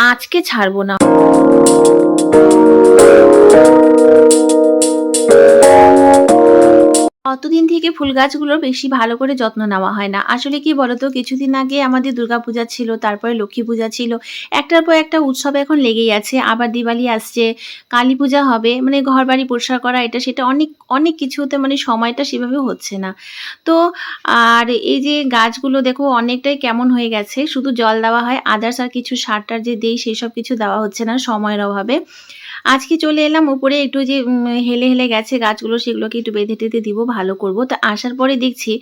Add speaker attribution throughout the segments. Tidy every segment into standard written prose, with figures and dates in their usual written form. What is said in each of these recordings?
Speaker 1: আজকে ছাড়বো না। অতদিন থেকে ফুল গাছগুলোর বেশি ভালো করে যত্ন নেওয়া হয় না। আসলে কি বলতো, কিছুদিন আগে আমাদের দুর্গাপূজা ছিল, তারপরে লক্ষ্মী পূজা ছিল। একটার পর একটা উৎসব এখন লেগেই আছে। আবার দিওয়ালি আসছে, কালী পূজা হবে। মানে ঘরবাড়ি পরিষ্কার করা এটা সেটা অনেক, অনেক কিছুতে মানে সময়টা সেভাবে হচ্ছে না। তো আর এই যে গাছগুলো দেখো অনেকটাই কেমন হয়ে গেছে। শুধু জল দেওয়া হয়, আদার্স আর কিছু সার-টার যে দেই সেসব কিছু দেওয়া হচ্ছে না সময়ের অভাবে। আজকে চলে এলাম উপরে, একটু যে হেলে, হেলে গেছে গাছগুলো সেগুলোকে একটু বেঁধে-টেঁধে দিব, ভালো করব। তো আসার পরে দেখছি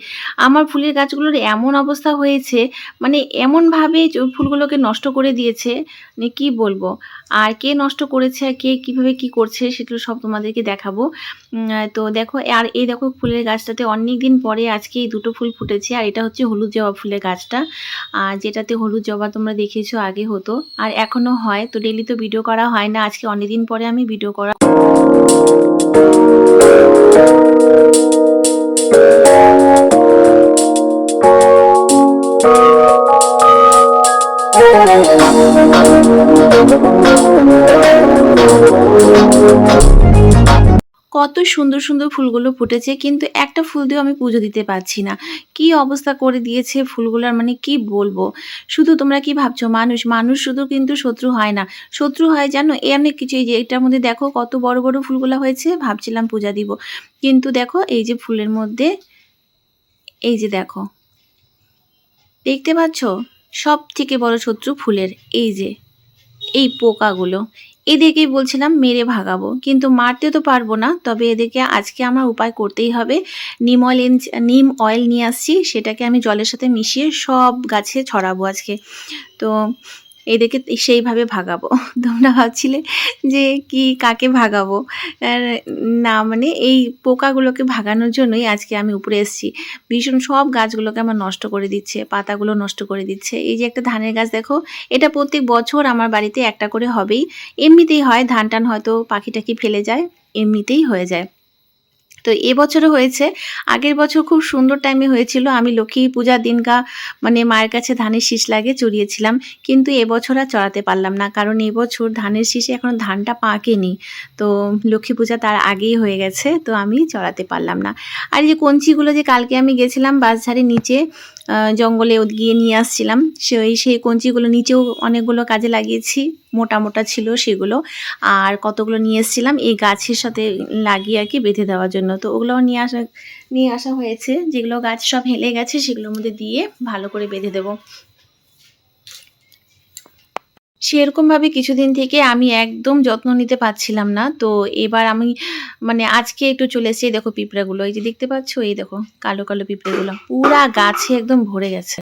Speaker 1: আমার ফুলের গাছগুলোর এমন অবস্থা হয়েছে, মানে এমনভাবে ফুলগুলোকে নষ্ট করে দিয়েছে, মানে কি বলবো। আর কে নষ্ট করেছে আর কে কিভাবে কি করছে সেগুলো সব তোমাদেরকে দেখাবো। তো দেখো, আর এই দেখো ফুলের গাছটাতে অনেকদিন পরে আজকে এই দুটো ফুল ফুটেছে। আর এটা হচ্ছে হলুদ জবা ফুলের গাছটা, আর যেটাতে হলুদ জবা তোমরা দেখেছো আগে হতো আর এখনো হয়। তো ডেইলি তো ভিডিও করা হয় না, আজকে অনেকদিন পরে আমি ভিডিও করা। কত সুন্দর, সুন্দর ফুলগুলো ফুটেছে, কিন্তু একটা ফুল দিয়েও আমি পুজো দিতে পারছি না। কি অবস্থা করে দিয়েছে ফুলগুলার, মানে কি বলবো। শুধু তোমরা কি ভাবছো, মানুষ, মানুষ শুধু কিন্তু শত্রু হয় না। শত্রু হয় জানো এই অনেক কিছু। এই যে এটার মধ্যে দেখো কত বড়, বড় ফুলগুলা হয়েছে, ভাবছিলাম পূজা দিব। কিন্তু দেখো এই যে ফুলের মধ্যে, এই যে দেখো, দেখতে পাচ্ছ? সবথেকে বড় শত্রু ফুলের এই যে এই পোকাগুলো। এদেরকেই বলছিলাম মেরে ভাগাবো, কিন্তু মারতে তো পারবো না। তবে এদেরকে আজকে আমার উপায় করতেই হবে। নিম অয়েল নিয়ে আসছি, সেটাকে আমি জলের সাথে মিশিয়ে সব গাছে ছড়াবো আজকে। তো এদেরকে সেইভাবে ভাগাবো। তোমরা ভাবছিলে যে কি কাকে ভাগাবো? আর না, মানে এই পোকাগুলোকে ভাগানোর জন্যই আজকে আমি উপরে এসেছি। ভীষণ সব গাছগুলোকে আমার নষ্ট করে দিচ্ছে, পাতাগুলো নষ্ট করে দিচ্ছে। এই যে একটা ধানের গাছ দেখো, এটা প্রত্যেক বছর আমার বাড়িতে একটা করে হবেই। এমনিতেই হয়, ধান টান হয়তো পাখি টাখি ফেলে যায়, এমনিতেই হয়ে যায়। তো এবছরও হয়েছে। আগের বছর খুব সুন্দর টাইমে হয়েছিল। আমি লক্ষ্মী পূজার দিনকা মানে মায়ের কাছে ধানের শীষ লাগে চড়িয়েছিলাম। কিন্তু এবছর আর চড়াতে পারলাম না, কারণ এবছর ধানের শীষে এখনো ধানটা পাকেনি। তো লক্ষ্মী পূজা তার আগেই হয়ে গেছে, তো আমি চড়াতে পারলাম না। আর এই যে কঞ্চিগুলো যে কালকে আমি গেছিলাম বাঁশঝাড়ের নিচে, জঙ্গলে গিয়ে নিয়ে আসছিলাম, সেই কঞ্চিগুলো নিচেও অনেকগুলো কাজে লাগিয়েছি, মোটা মোটা ছিল সেগুলো। আর কতগুলো নিয়ে এসেছিলাম এই গাছের সাথে লাগিয়ে আর কি বেঁধে দেওয়ার জন্য। তো ওগুলোও নিয়ে আসা হয়েছে। যেগুলো গাছ সব হেলে গেছে সেগুলোর মধ্যে দিয়ে ভালো করে বেঁধে দেবো। সেরকমভাবে কিছুদিন থেকে আমি একদম যত্ন নিতে পারছিলাম না। তো এবার আমি মানে আজকে একটু চলে এসেছি। দেখো পিঁপড়াগুলো, এই যে দেখতে পাচ্ছ, এই দেখো কালো কালো পিঁপড়েগুলো পুরা গাছে একদম ভরে গেছে।